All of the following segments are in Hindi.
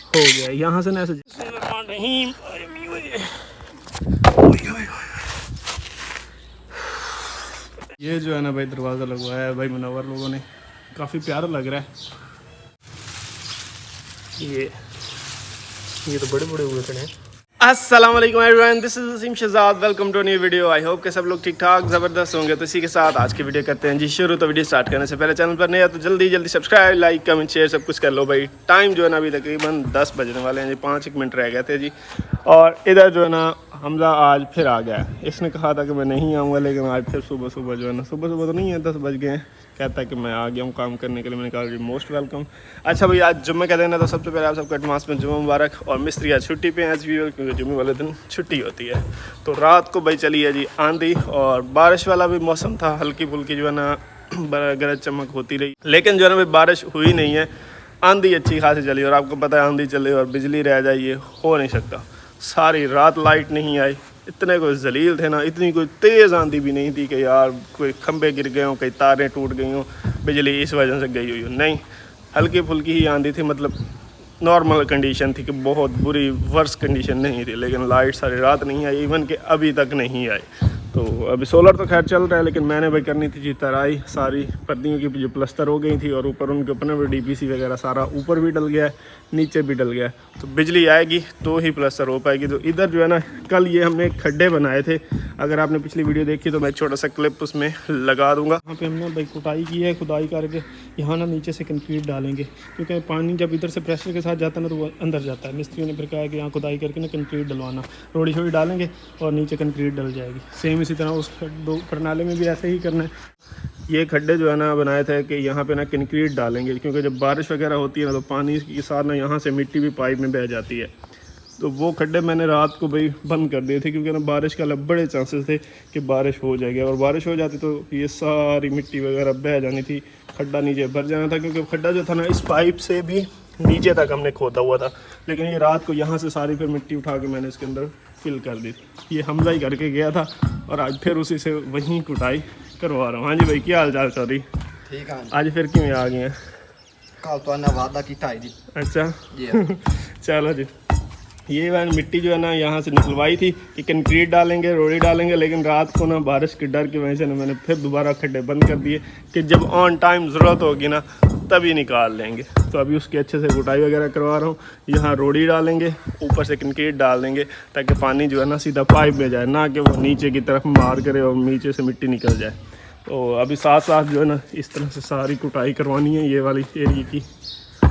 हो गया यहाँ से ना ऐसे ये जो है ना भाई दरवाज़ा लगवाया है भाई मुनव्वर लोगों ने, काफ़ी प्यारा लग रहा है। ये तो बड़े बड़े हुए खड़े हैं। अस्सलाम वालेकुम everyone, this is Waseem Shahzad, welcome to new video. I hope के सब लोग ठीक ठाक ज़बरदस्त होंगे। तो इसी के साथ आज की वीडियो करते हैं जी शुरू। तो वीडियो स्टार्ट करने से पहले चैनल पर नया तो जल्दी जल्दी सब्सक्राइब, लाइक, कमेंट, शेयर सब कुछ कर लो भाई। टाइम जो है ना अभी तकरीबन 10 बजने वाले हैं जी, 5 मिनट रह गए थे जी। और इधर जो है ना हमजा आज फिर आ गया है। इसने कहा था कि मैं नहीं आऊँगा, लेकिन आज फिर सुबह सुबह जो है ना, सुबह सुबह तो नहीं है 10 बज गए हैं, कहता है कि मैं आ गया हूँ काम करने के लिए। मैंने कहा जी मोस्ट वेलकम। अच्छा भाई आज जुम्मे का दिन है, तो सबसे पहले आप सबको एडवांस में जुम्मा मुबारक। और मिस्त्री आज छुट्टी पे हैं एज यूजुअल, क्योंकि जुम्मे वाले दिन छुट्टी होती है। तो रात को भाई चली है जी आंधी, और बारिश वाला भी मौसम था, हल्की फुल्की जो है ना गरज चमक होती रही, लेकिन जो है ना भाई बारिश हुई नहीं है। आंधी अच्छी खासी चली, और आपको पता है आंधी चले और बिजली रह जाए ये हो नहीं सकता। सारी रात लाइट नहीं आई, इतने कोई जलील थे ना, इतनी कोई तेज़ आंधी भी नहीं थी कि यार कोई खंभे गिर गए हों, कई तारें टूट गई हों, बिजली इस वजह से गई हुई हो। नहीं, हल्की फुल्की ही आंधी थी, मतलब नॉर्मल कंडीशन थी कि बहुत बुरी वर्स कंडीशन नहीं थी। लेकिन लाइट सारी रात नहीं आई, इवन कि अभी तक नहीं आई। तो अभी सोलर तो खैर चल रहा है, लेकिन मैंने भाई करनी थी जी तराई, सारी पर्दियों की जो प्लस्तर हो गई थी, और ऊपर उनके ऊपर ना डीपीसी वगैरह सारा ऊपर भी डल गया है, नीचे भी डल गया है। तो बिजली आएगी तो ही प्लस्तर हो पाएगी। तो इधर जो है ना कल ये हमने खड्डे बनाए थे, अगर आपने पिछली वीडियो देखी तो मैं एक छोटा सा क्लिप उसमें लगा दूंगा। यहाँ पे हमने भाई कुटाई की है, खुदाई करके यहाँ ना नीचे से कंक्रीट डालेंगे, क्योंकि पानी जब इधर से प्रेशर के साथ जाता है ना तो वो अंदर जाता है। मिस्त्रियों ने फिर कहा है कि यहाँ खुदाई करके ना कंक्रीट डलवाना, रोड़ी छोड़ी डालेंगे और नीचे कंक्रीट डल जाएगी। सेम इसी तरह उस प्रणाली में भी ऐसे ही करना है। ये खड्डे जो है ना बनाए थे कि यहाँ पे ना कंक्रीट डालेंगे, क्योंकि जब बारिश वगैरह होती है ना तो पानी के साथ ना यहाँ से मिट्टी भी पाइप में बह जाती है। तो वो खड्डे मैंने रात को भाई बंद कर दिए थे, क्योंकि ना बारिश का बड़े चांसेस थे कि बारिश हो जाएगी, और बारिश हो जाती तो ये सारी मिट्टी वगैरह बह जानी थी, खड्डा नीचे भर जाना था। क्योंकि खड्डा जो था ना इस पाइप से भी नीचे तक हमने खोदा हुआ था, लेकिन ये रात को यहाँ से सारी फिर मिट्टी उठा के मैंने इसके अंदर फिल कर दी थी। ये हमजा ही करके गया था, और आज फिर उसी से वहीं कुटाई करवा रहा हूँ। हाँ जी भाई, क्या हाल चाल चौधरी? ठीक है। आज फिर क्यों आ गए हैं? कल तो वादा की थी। अच्छा चलो जी। ये मैंने मिट्टी जो है ना यहाँ से निकलवाई थी कि कंक्रीट डालेंगे, रोड़ी डालेंगे, लेकिन रात को ना बारिश के डर की वजह से ना मैंने फिर दोबारा खड्डे बंद कर दिए कि जब ऑन टाइम ज़रूरत होगी ना तभी निकाल लेंगे। तो अभी उसकी अच्छे से गुटाई वगैरह करवा रहा हूँ। यहाँ रोड़ी डालेंगे, ऊपर से कंक्रीट डाल देंगे, ताकि पानी जो है ना सीधा पाइप में जाए, ना कि वो नीचे की तरफ मार करे और नीचे से मिट्टी निकल जाए। तो अभी साथ साथ जो है ना इस तरह से सारी कुटाई करवानी है ये वाली एरिया की,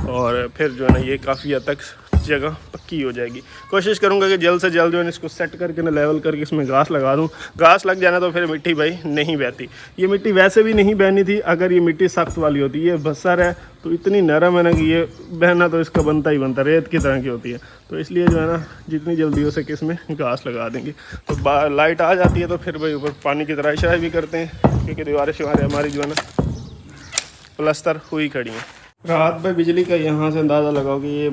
और फिर जो है ना ये काफ़ी हद तक जगह पक्की हो जाएगी। कोशिश करूंगा कि जल्द से जल्द जो है इसको सेट करके ना लेवल करके इसमें घास लगा दूं। घास लग जाना तो फिर मिट्टी भाई नहीं बहती। ये मिट्टी वैसे भी नहीं बहनी थी अगर ये मिट्टी सख्त वाली होती। ये बसर है तो इतनी नरम है ना कि ये बहना तो इसका बनता ही बनता, रेत की तरह की होती है। तो इसलिए जो है ना जितनी जल्दी हो सके इसमें घास लगा देंगे। तो लाइट आ जाती है तो फिर भाई ऊपर पानी की तरह इशारा भी करते हैं, क्योंकि दीवारें शिवारें हमारी जो है ना प्लस्तर हुई खड़ी हैं। रात में बिजली का यहाँ से अंदाज़ा लगाओ कि ये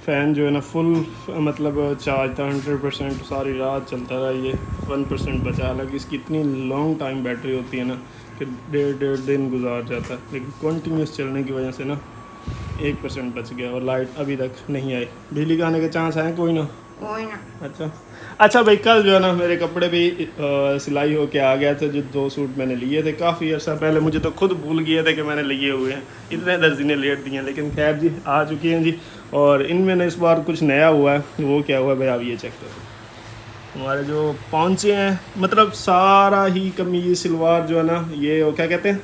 फ़ैन जो है ना फुल मतलब चार्ज था 100%, सारी रात चलता रहा। ये 1% बचा, हालांकि इसकी इतनी लॉन्ग टाइम बैटरी होती है ना कि डेढ़ दिन गुजार जाता है, लेकिन कंटिन्यूस चलने की वजह से ना 1% बच गया, और लाइट अभी तक नहीं आई। बिजली का आने के चांस हैं कोई ना? अच्छा भाई, कल जो है ना मेरे कपड़े भी सिलाई होके आ गया था। जो 2 सूट मैंने लिए थे काफ़ी अर्सा पहले, मुझे तो खुद भूल गए थे कि मैंने लिए हुए हैं, इतने दर्जी ने लेट दिए हैं, लेकिन खैर जी आ चुकी हैं जी। और इनमें ना इस बार कुछ नया हुआ है। वो क्या हुआ है भाई, आप ये चेक करो। हमारे जो पहुँचे हैं, मतलब सारा ही कमीज सलवार जो है ना, ये वो क्या कहते हैं,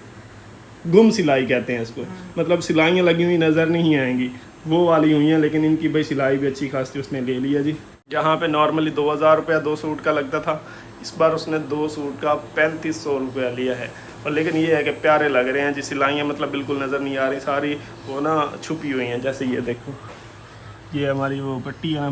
गुम सिलाई कहते हैं इसको। मतलब सिलाइयाँ लगी हुई नज़र नहीं आएंगी, वो वाली हुई हैं, लेकिन इनकी भाई सिलाई भी अच्छी खासी उसने ले लिया जी। जहाँ पे नॉर्मली 2000 रुपया 2 सूट का लगता था, इस बार उसने 2 सूट का 3500 रुपया लिया है। और लेकिन ये है कि प्यारे लग रहे हैं जी। सिलाइयाँ मतलब बिल्कुल नज़र नहीं आ रही, सारी वो ना छुपी हुई हैं। जैसे ये देखो, ये हमारी वो पट्टी है ना,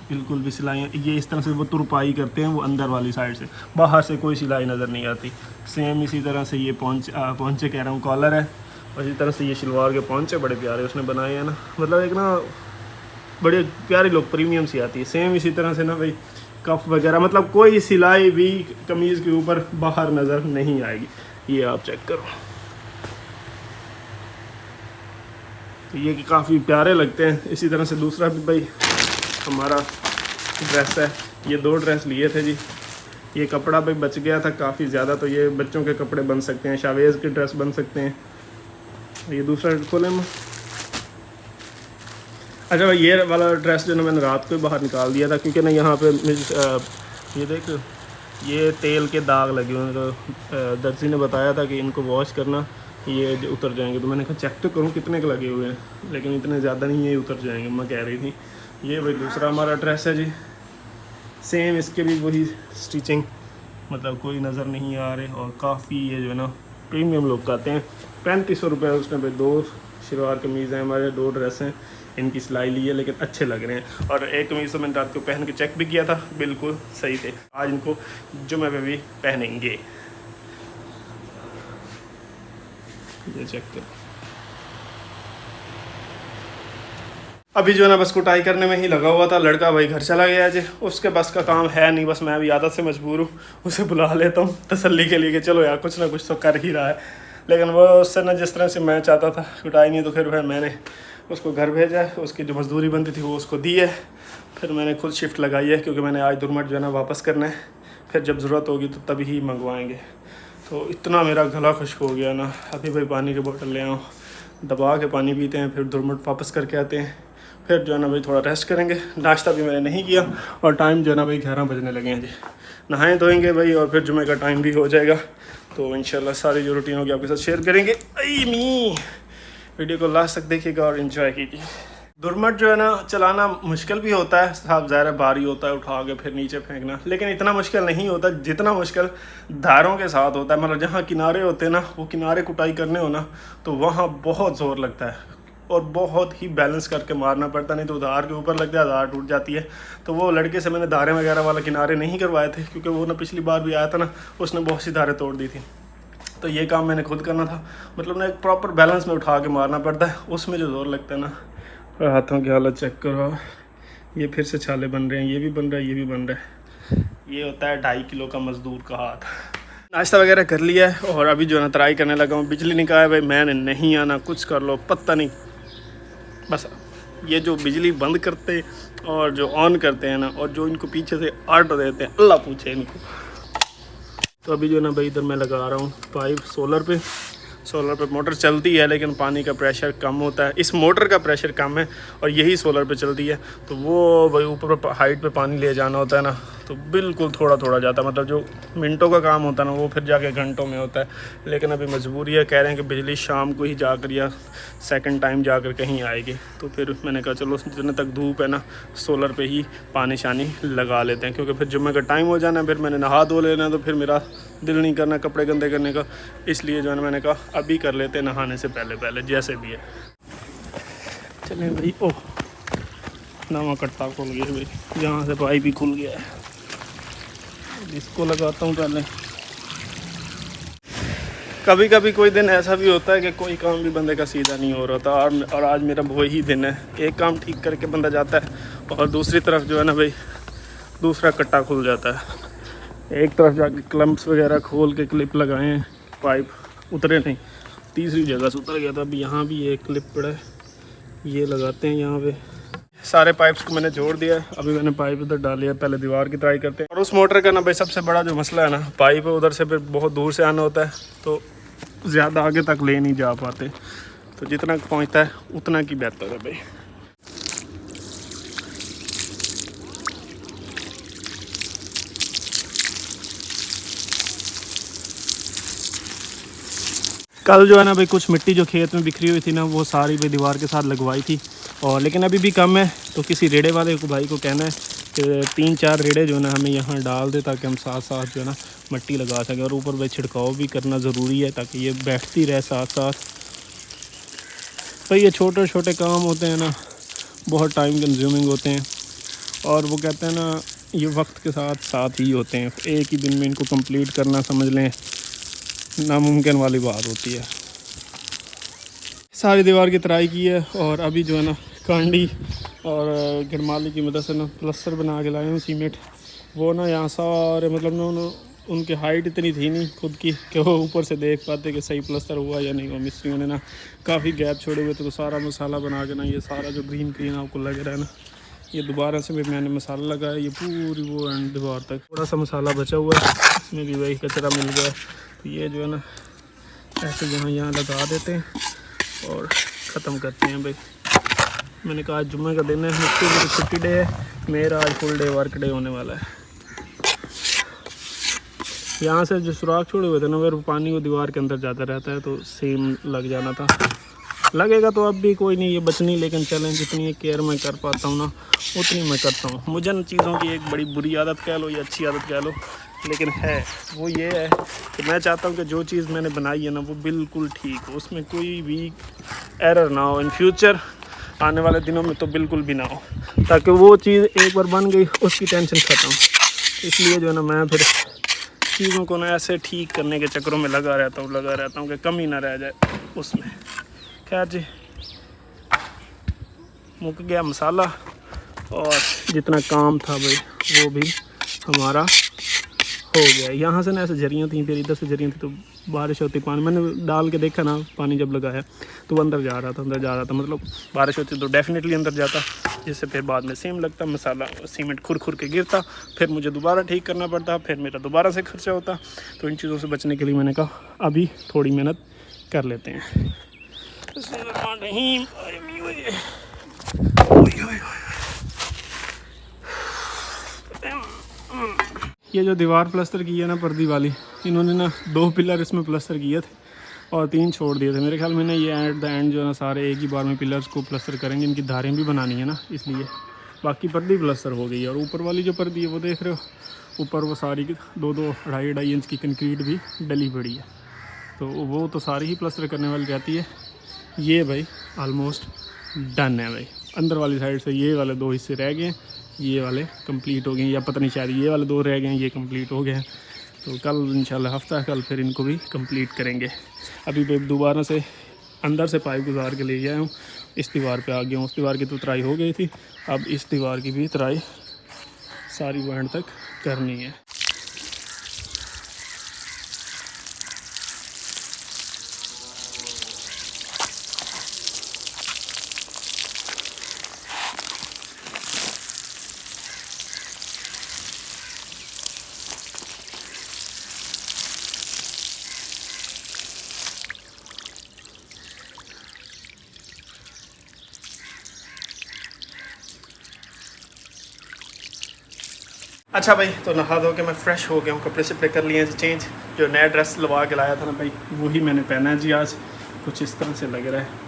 बिल्कुल भी सिलाइयाँ ये इस तरह से वो तुरपाई करते हैं, वो अंदर वाली साइड से, बाहर से कोई सिलाई नज़र नहीं आती। सेम इसी तरह से ये पहुँचे कह रहा हूँ कॉलर है, और इसी तरह से ये शलवार के पहुँचे बड़े प्यारे उसने बनाए हैं ना, मतलब एक ना बड़े प्यारी लोग प्रीमियम सी आती है। सेम इसी तरह से ना भाई कफ वगैरह, मतलब कोई सिलाई भी कमीज़ के ऊपर बाहर नज़र नहीं आएगी। ये आप चेक करो। तो ये काफ़ी प्यारे लगते हैं। इसी तरह से दूसरा भी भाई हमारा ड्रेस है, ये 2 ड्रेस लिए थे जी। ये कपड़ा भाई बच गया था काफ़ी ज़्यादा, तो ये बच्चों के कपड़े बन सकते हैं, शावेज़ के ड्रेस बन सकते हैं। ये दूसरा खोले में, अच्छा भाई ये वाला ड्रेस जो ना मैंने रात को ही बाहर निकाल दिया था, क्योंकि ना यहाँ पे ये देख ये तेल के दाग लगे हुए हैं। तो दर्जी ने बताया था कि इनको वॉश करना, ये उतर जाएंगे। तो मैंने कहा चेक तो करूँ कितने के लगे हुए हैं, लेकिन इतने ज़्यादा नहीं, ये उतर जाएंगे मैं कह रही थी। ये भाई दूसरा हमारा ड्रेस है जी, सेम इसके भी वही स्टिचिंग, मतलब कोई नज़र नहीं आ रहे, और काफ़ी ये जो है ना प्रीमियम लुक आते हैं। 3500 रुपये उसमें भाई 2 शलवार कमीज़ हैं हमारे, 2 ड्रेस हैं, इनकी सिलाई ली है, लेकिन अच्छे लग रहे हैं। और एक कमीज़ तो मैंने रात को पहन के चेक भी किया था, बिल्कुल सही थे। आज इनको जुमे पे भी पहनेंगे। ये चेक कर, अभी जो है ना बस कुटाई करने में ही लगा हुआ था। लड़का भाई घर चला गया जी, उसके बस का काम है नहीं, बस मैं अभी आदत से मजबूर हूँ, उसे बुला लेता हूँ तसल्ली के लिए कि चलो यार कुछ ना कुछ तो कर ही रहा है। लेकिन वो उससे ना जिस तरह से मैं चाहता था कुटाई नहीं, तो फिर मैंने उसको घर भेजा, उसकी जो मजदूरी बनती थी वो उसको दी है। फिर मैंने खुद शिफ्ट लगाई है, क्योंकि मैंने आज दुरमट जो है ना वापस करना है, फिर जब ज़रूरत होगी तो तभी ही मंगवाएंगे। तो इतना मेरा गला खुश्क हो गया ना, अभी भाई पानी की बोतल ले आऊँ, दबा के पानी पीते हैं, फिर दुरमट वापस करके आते हैं, फिर जो है ना भाई थोड़ा रेस्ट करेंगे। नाश्ता भी मैंने नहीं किया, और टाइम जो है ना भाई 11 बजने लगे हैं जी। नहाएं धोएंगे भाई, और फिर जुमे का टाइम भी हो जाएगा। तो इंशाल्लाह सारी जो रूटीन होगी आपके साथ शेयर करेंगे। वीडियो को लास्ट तक देखिएगा और इन्जॉय कीजिए। दुरमट जो है ना चलाना मुश्किल भी होता है, साफ ज़ाहिर है भारी होता है, उठा के फिर नीचे फेंकना, लेकिन इतना मुश्किल नहीं होता जितना मुश्किल धारों के साथ होता है। मतलब जहाँ किनारे होते हैं ना, वो किनारे कुटाई करने हो ना, तो वहाँ बहुत ज़ोर लगता है और बहुत ही बैलेंस करके मारना पड़ता, नहीं तो धार के ऊपर लग जाए, धार टूट जाती है। तो वो लड़के से मैंने धारें वगैरह वाला किनारे नहीं करवाए थे, क्योंकि वो ना पिछली बार भी आया था ना, उसने बहुत सी धारें तोड़ दी थी। तो ये काम मैंने खुद करना था, मतलब ना एक प्रॉपर बैलेंस में उठा के मारना पड़ता है, उसमें जो जोर लगता है ना। और हाथों की हालत चेक करो, ये फिर से छाले बन रहे हैं, ये भी बन रहा है, ये भी बन रहा है। ये होता है 2.5 किलो का मजदूर का हाथ। नाश्ता वगैरह कर लिया है, और अभी जो है ना तराई करने लगा हूँ। बिजली नहीं कहा है भाई मैंने नहीं आना, कुछ कर लो पता नहीं, बस ये जो बिजली बंद करते और जो ऑन करते हैं ना, और जो इनको पीछे से आर्डर देते हैं, अल्लाह पूछे इनको। तो अभी जो है ना भाई इधर मैं लगा रहा हूँ पाइप सोलर पे मोटर चलती है, लेकिन पानी का प्रेशर कम होता है। इस मोटर का प्रेशर कम है और यही सोलर पे चलती है, तो वो भाई ऊपर हाइट पे पानी ले जाना होता है ना, तो बिल्कुल थोड़ा थोड़ा जाता है। मतलब जो मिनटों का काम होता है ना, वो फिर जाके घंटों में होता है। लेकिन अभी मजबूरी है, कह रहे हैं कि बिजली शाम को ही जाकर या सेकंड टाइम जाकर कहीं आएगी। तो फिर मैंने कहा चलो जितने तक धूप है ना, सोलर पे ही पानी शानी लगा लेते हैं, क्योंकि फिर जुम्मे का टाइम हो जाना, फिर मैंने नहा धो लेना, तो फिर मेरा दिल नहीं करना कपड़े गंदे करने का। इसलिए जो है मैंने कहा अभी कर लेते हैं, नहाने से पहले जैसे भी है। चलें भाई, ओह नवा कट्टा खुल गया भाई, यहाँ से पाइप भी खुल गया है, इसको लगाता हूँ पहले। कभी कभी कोई दिन ऐसा भी होता है कि कोई काम भी बंदे का सीधा नहीं हो रहा था, और आज मेरा वही दिन है। एक काम ठीक करके बंदा जाता है, और दूसरी तरफ जो है ना भाई दूसरा कट्टा खुल जाता है। एक तरफ जाके क्लम्प्स वगैरह खोल के क्लिप लगाए हैं, पाइप उतरे नहीं, तीसरी जगह से उतर गया था। अभी यहाँ भी एक क्लिप पड़ा है, ये लगाते हैं यहाँ पे। सारे पाइप्स को मैंने जोड़ दिया है, अभी मैंने पाइप उधर डाली है, पहले दीवार की ट्राई करते हैं। और उस मोटर का ना भाई सबसे बड़ा जो मसला है ना, पाइप है उधर से फिर बहुत दूर से आना होता है, तो ज़्यादा आगे तक ले नहीं जा पाते। तो जितना पहुँचता है उतना की बेहतर है भाई। कल जो है ना भाई कुछ मिट्टी जो खेत में बिखरी हुई थी ना, वो सारी भाई दीवार के साथ लगवाई थी, और लेकिन अभी भी कम है। तो किसी रेड़े वाले को भाई को कहना है कि 3-4 रेड़े जो है ना हमें यहाँ डाल दे, ताकि हम साथ साथ जो है ना मिट्टी लगा सकें। और ऊपर भाई छिड़काव भी करना ज़रूरी है, ताकि ये बैठती रहे साथ साथ। भाई ये छोटे छोटे काम होते हैं ना, बहुत टाइम कंज्यूमिंग होते हैं, और वो कहते हैं ना ये वक्त के साथ साथ ही होते हैं। एक ही दिन में इनको कंप्लीट करना समझ लें नामुमकिन वाली बात होती है। सारी दीवार की तराई की है, और अभी जो है ना कांडी और गिरमाली की मदद से ना प्लास्टर बना के लाए हैं सीमेंट। वो ना यहाँ सारे मतलब ना उनकी हाइट इतनी थी नहीं खुद की कि वो ऊपर से देख पाते कि सही प्लस्तर हुआ या नहीं हुआ। मिस्त्रियों ने ना काफ़ी गैप छोड़े हुए थे, तो सारा मसाला बना के ना ये सारा जो ग्रीन ग्रीन आपको लग रहा है ना, ये दोबारा से भी मैंने मसाला लगाया, ये पूरी वो एंड दीवार तक। थोड़ा सा मसाला बचा हुआ है, इसमें भी वही कचरा मिल गया, तो ये जो है ना ऐसे यहाँ लगा देते हैं और ख़त्म करते हैं भाई। मैंने कहा आज जुम्मे का दिन है, मिस्त्री की छुट्टी डे है, मेरा आज फुल डे वर्क डे होने वाला है। यहाँ से जो सुराख छोड़े हुए थे ना, अगर पानी वो दीवार के अंदर जाता रहता है तो सेम लग जाना था। लगेगा तो अब भी कोई नहीं, ये बचनी, लेकिन चलें जितनी केयर मैं कर पाता हूँ ना उतनी मैं करता हूँ। मुझे इन चीज़ों की एक बड़ी बुरी आदत कह लो या अच्छी आदत कह लो, लेकिन है वो ये है कि मैं चाहता हूँ कि जो चीज़ मैंने बनाई है ना वो बिल्कुल ठीक हो, उसमें कोई भी एरर ना हो। इन फ्यूचर आने वाले दिनों में तो बिल्कुल भी ना हो, ताकि वो चीज़ एक बार बन गई उसकी टेंशन ख़त्म। इसलिए जो है ना मैं फिर चीज़ों को ना ऐसे ठीक करने के चक्करों में लगा रहता हूँ कि कमी ना रह जाए उसमें। खैर जी, मुक गया मसाला और जितना काम था भाई वो भी हमारा हो गया। यहाँ से ना ऐसे झरियाँ थी, फिर इधर से झरियाँ थी, तो बारिश होती पानी मैंने डाल के देखा ना, पानी जब लगाया तो वो अंदर जा रहा था, मतलब बारिश होती तो डेफिनेटली अंदर जाता, जिससे फिर बाद में सेम लगता, मसाला सीमेंट खुर के गिरता, फिर मुझे दोबारा ठीक करना पड़ता, फिर मेरा दोबारा से खर्चा होता। तो इन चीज़ों से बचने के लिए मैंने कहा अभी थोड़ी मेहनत कर लेते हैं। ये जो दीवार प्लस्तर की है ना पर्दी वाली, इन्होंने ना 2 पिलर इसमें प्लस्तर किए थे और 3 छोड़ दिए थे। मेरे ख्याल में ना ये एट द एंड जो है ना सारे एक ही बार में पिलर्स को प्लस्तर करेंगे, इनकी धारें भी बनानी है ना, इसलिए बाकी पर्दी प्लस्तर हो गई है। और ऊपर वाली जो पर्दी है वो देख रहे हो, ऊपर वो सारी 2-2, 2.5 इंच की कंक्रीट भी डली पड़ी है, तो वो तो सारी ही प्लस्तर करने वाली रहती है। ये भाई ऑलमोस्ट डन है भाई। अंदर वाली साइड से ये वाले 2 हिस्से रह गए, ये वाले कंप्लीट हो गए, या पता नहीं शायद ये वाले 2 रह गए हैं, ये कंप्लीट हो गए हैं। तो कल इंशाल्लाह हफ्ता कल फिर इनको भी कंप्लीट करेंगे। अभी मैं दोबारा से अंदर से पाइप गुजार के ले गया हूँ, इस दीवार पे आ गया हूँ। उस दीवार की तो तराई हो गई थी, अब इस दीवार की भी तराई सारी बैंड तक करनी है। अच्छा भाई, तो नहा धो के मैं फ़्रेश हो गया हूँ, कपड़े शपड़े कर लिए हैं चेंज। जो नया ड्रेस लगा के लाया था ना भाई, वही मैंने पहना है जी। आज कुछ इस तरह से लग रहा है,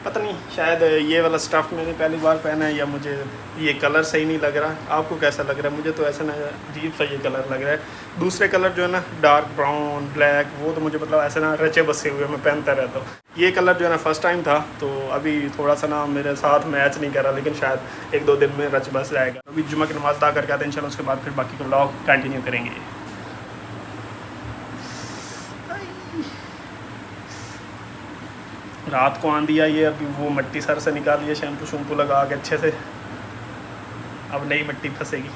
पता नहीं शायद ये वाला स्टफ़ मैंने पहली बार पहना है या मुझे ये कलर सही नहीं लग रहा। आपको कैसा लग रहा है? मुझे तो ऐसा ना अजीब सा ये कलर लग रहा है। दूसरे कलर जो है ना डार्क ब्राउन ब्लैक, वो तो मुझे मतलब ऐसे ना रचे बसे हुए मैं पहनता रहता हूँ। ये कलर जो है ना फर्स्ट टाइम था, तो अभी थोड़ा सा ना मेरे साथ मैच नहीं कर रहा, लेकिन शायद 1-2 दिन में रच बस जाएगा। अभी जुम्मे की नमाज़ अदा करके आते हैं इंशाल्लाह, उसके बाद फिर बाकी का व्लॉग कंटिन्यू करेंगे। रात को आंधी आई है, अभी वो मिट्टी सर से निकाली है, शैम्पू शैम्पू लगा के अच्छे से, अब नई मिट्टी फंसेगी।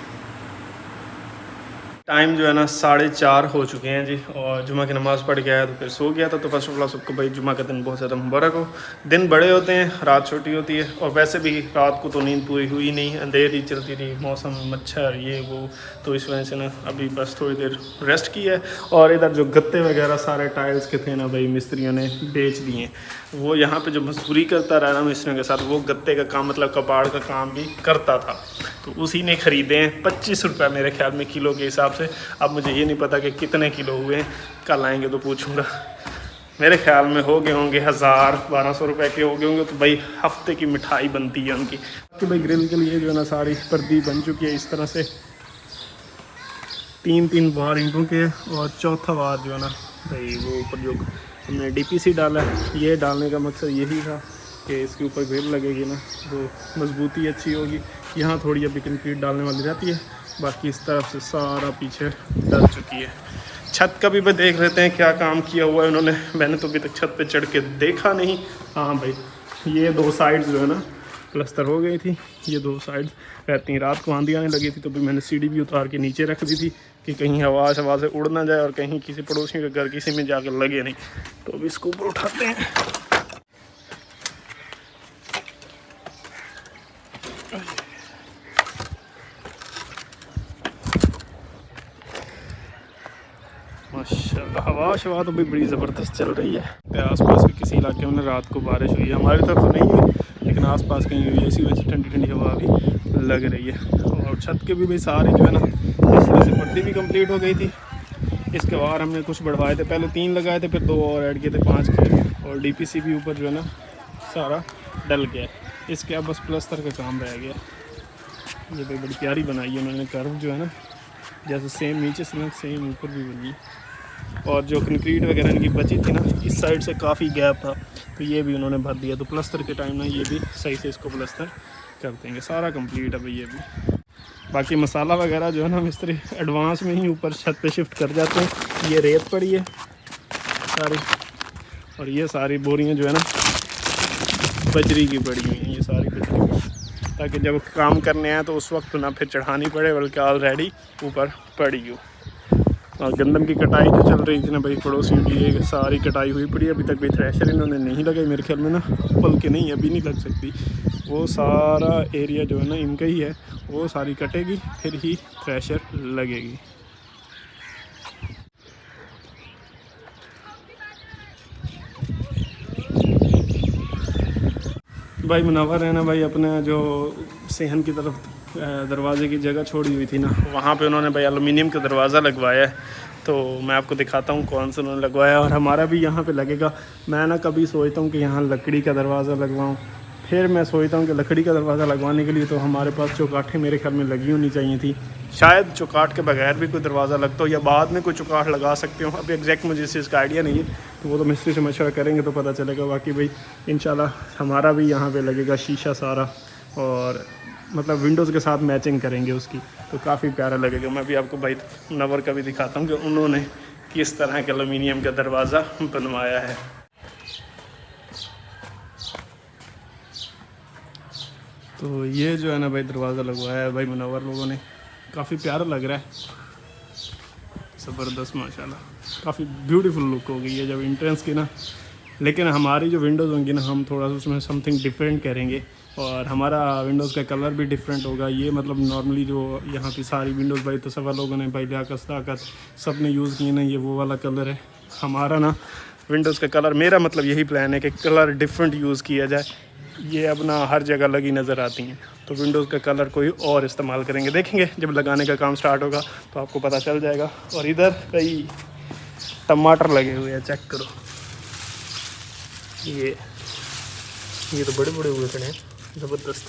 टाइम जो है ना 4:30 हो चुके हैं जी, और जुमा की नमाज़ पढ़ के आया तो फिर सो गया था। तो फर्स्ट ऑफ ऑल सबको भाई जुमा का दिन बहुत ज़्यादा मुबारक हो। दिन बड़े होते हैं, रात छोटी होती है, और वैसे भी रात को तो नींद पूरी हुई नहीं, अंधेरी चलती रही, मौसम मच्छर ये वो, तो इस वजह से ना अभी बस थोड़ी देर रेस्ट की है। और इधर जो गत्ते वगैरह सारे टाइल्स के थे ना भाई, मिस्त्रियों ने बेच दिए। वो यहाँ पे जो मजदूरी करता रहा ना मिस्त्रियों के साथ, वो गत्ते का काम मतलब कपाड़ का काम भी करता था, तो उसी ने ख़रीदे हैं 25 रुपये मेरे ख्याल में किलो के हिसाब से। अब मुझे ये नहीं पता कि कितने किलो हुए हैं, कल आएंगे तो पूछूंगा। मेरे ख्याल में हो गए होंगे 1000-1200 रुपये के हो गए होंगे, तो भाई हफ्ते की मिठाई बनती है उनकी। कि भाई ग्रिल के लिए जो है ना सारी पर्दी बन चुकी है इस तरह से, 3-3 बार ईंटों के, और चौथा बार जो है ना भाई वो ऊपर जो हमने DPC डाला है, ये डालने का मकसद यही था कि इसके ऊपर ग्रिल लगेगी ना तो मजबूती अच्छी होगी। यहाँ थोड़ी अभी कंक्रीट डालने वाली रहती है, बाकी इस तरफ से सारा पीछे डल चुकी है। छत का भी मैं देख लेते हैं क्या काम किया हुआ है उन्होंने, मैंने तो अभी तक छत पे चढ़ के देखा नहीं। हाँ भाई, ये 2 साइड्स जो है ना प्लस्तर हो गई थी, ये 2 साइड्स रहती हैं। रात को आंधी आने लगी थी तो भी मैंने सीढ़ी भी उतार के नीचे रख दी थी कि कहीं हवा से उड़ ना जाए और कहीं किसी पड़ोसियों के घर किसी में जाकर लगे नहीं। तो अभी इसको ऊपर उठाते हैं। माशाल्लाह हवा शवा तो भी बड़ी ज़बरदस्त चल रही है। तो आसपास के किसी इलाके में रात को बारिश हुई है, हमारी तरफ तो नहीं हुई लेकिन आसपास कहीं हुई है, इसी वजह से ठंडी ठंडी हवा भी लग रही है। और छत के भी भाई सारे जो है ना इस तरह से पर्दी भी कंप्लीट हो गई थी। इसके बाद हमने कुछ बढ़वाए थे, पहले 3 लगाए थे, फिर 2 और ऐड किए थे, 5 किए। और DPC भी ऊपर जो है ना सारा डल गया। इसके अब बस प्लस्तर का काम रह गया। ये भाई बड़ी प्यारी बनाई है उन्होंने, कर्व जो है ना जैसे सेम नीचे से ना सेम ऊपर भी बनी। और जो कंक्रीट वगैरह इनकी बची थी ना इस साइड से काफ़ी गैप था, तो ये भी उन्होंने भर दिया। तो प्लस्तर के टाइम ना ये भी सही से इसको प्लस्तर कर देंगे। सारा कंप्लीट है भाई ये भी। बाकी मसाला वगैरह जो है ना मिस्त्री एडवांस में ही ऊपर छत पे शिफ्ट कर जाते हैं। ये रेत पड़ी है सारी, और ये सारी बोरियां जो है ना बजरी की पड़ी हुई हैं, ये सारी बजरी की, ताकि जब काम करने आए तो उस वक्त ना फिर चढ़ानी पड़े, बल्कि ऑलरेडी ऊपर पड़ी हो। और गंदम की कटाई जो चल रही थी ना भाई पड़ोसियों की, ये सारी कटाई हुई पड़ी। अभी तक भी थ्रेशर इन्होंने नहीं लगाई मेरे ख्याल में ना, बल्कि नहीं अभी नहीं लग सकती। वो सारा एरिया जो है ना इनका ही है, वो सारी कटेगी फिर ही थ्रेशर लगेगी। भाई मुनव्वर है ना भाई अपने जो सेहन की तरफ दरवाजे की जगह छोड़ी हुई थी ना, वहाँ पे उन्होंने भाई एलुमिनियम का दरवाज़ा लगवाया है। तो मैं आपको दिखाता हूँ कौन सा उन्होंने लगवाया, और हमारा भी यहाँ पे लगेगा। मैं ना कभी सोचता हूँ कि यहाँ लकड़ी का दरवाज़ा लगवाऊँ, फिर मैं सोचता हूँ कि लकड़ी का दरवाज़ा लगवाने के लिए तो हमारे पास चौकाठें मेरे ख्याल में लगी होनी चाहिए थी। शायद चौकाठ के बगैर भी कोई दरवाज़ा लगता हो, या बाद में कोई चौकाठ लगा सकते हो। अभी एग्जैक्ट मुझे इस चीज़ का आइडिया नहीं है, तो वो तो मिस्त्री से मशवरा करेंगे तो पता चलेगा। बाकी भाई इंशाल्लाह हमारा भी यहाँ पे लगेगा शीशा सारा, और मतलब विंडोज़ के साथ मैचिंग करेंगे उसकी, तो काफ़ी प्यारा लगेगा। मैं भी आपको भाई नवर का भी दिखाता हूँ कि उन्होंने किस तरह के एलुमिनियम का दरवाज़ा बनवाया है। तो ये जो है ना भाई दरवाज़ा लगवाया है भाई मुनव्वर लोगों ने, काफ़ी प्यारा लग रहा है, ज़बरदस्त माशाल्लाह, काफ़ी ब्यूटीफुल लुक हो गई है जब एंट्रेंस की ना। लेकिन हमारी जो विंडोज़ होंगी ना हम थोड़ा सा उसमें समथिंग डिफरेंट करेंगे, और हमारा विंडोज़ का कलर भी डिफरेंट होगा। ये मतलब नॉर्मली जो यहाँ की सारी विंडोज़ भाई तो सवा लोगों ने भाई लियाकत ताकत सब ने यूज़ किए ना, ये वो वाला कलर है। हमारा ना विंडोज़ का कलर, मेरा मतलब यही प्लान है कि कलर डिफरेंट यूज़ किया जाए। ये अब ना हर जगह लगी नज़र आती हैं, तो विंडोज़ का कलर कोई और इस्तेमाल करेंगे। देखेंगे जब लगाने का काम स्टार्ट होगा तो आपको पता चल जाएगा। और इधर कई टमाटर लगे हुए हैं, चेक करो, ये तो बड़े बड़े हुए खड़े हैं, ज़बरदस्त।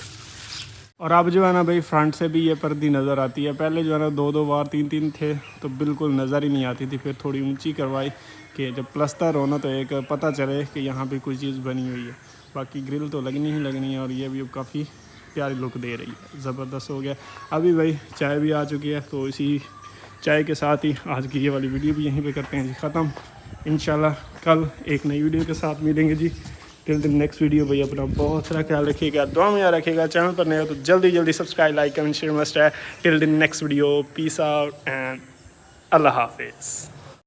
और अब जो है ना भाई फ्रंट से भी ये पर्दी नज़र आती है। पहले जो है ना 2-2 बार 3-3 थे तो बिल्कुल नज़र ही नहीं आती थी। फिर थोड़ी ऊंची करवाई कि जब प्लस्तर हो ना तो एक पता चले कि यहाँ पे कोई चीज़ बनी हुई है। बाकी ग्रिल तो लगनी ही लगनी है, और ये भी काफ़ी प्यारी लुक दे रही है, ज़बरदस्त हो गया। अभी भाई चाय भी आ चुकी है, तो इसी चाय के साथ ही आज की ये वाली वीडियो भी यहीं पे करते हैं जी ख़त्म। इंशाल्लाह कल एक नई वीडियो के साथ मिलेंगे जी। टिल द नेक्स्ट वीडियो भाई अपना बहुत सारा ख्याल रखिएगा, दुआ में याद रखिएगा। चैनल पर नए हो तो जल्दी subscribe, like, comment, share must है। Till the next video, peace out and अल्लाह हाफिज़।